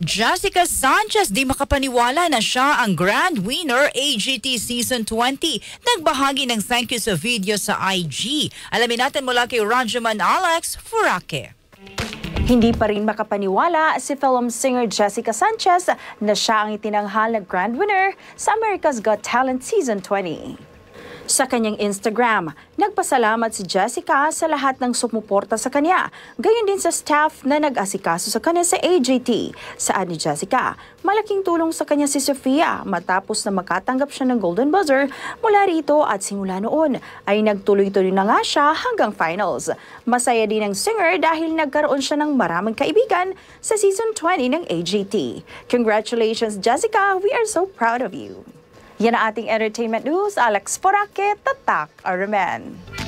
Jessica Sanchez di makapaniwala na siya ang grand winner AGT Season 20. Nagbahagi ng thank you sa video sa IG. Alamin natin mula kay Rajaman Alex Furake. Hindi pa rin makapaniwala si film singer Jessica Sanchez na siya ang itinanghal na grand winner sa America's Got Talent Season 20. Sa kanyang Instagram, nagpasalamat si Jessica sa lahat ng sumuporta sa kanya, gayon din sa staff na nag-asikaso sa kanya sa AGT. Saan ni Jessica, malaking tulong sa kanya si Sofia matapos na makatanggap siya ng Golden Buzzer mula rito at simula noon ay nagtuloy-tuloy na nga siya hanggang finals. Masaya din ang singer dahil nagkaroon siya ng maraming kaibigan sa Season 20 ng AGT. Congratulations Jessica, we are so proud of you. Yan ang ating entertainment news. Alex Furake, Tatak, RMN.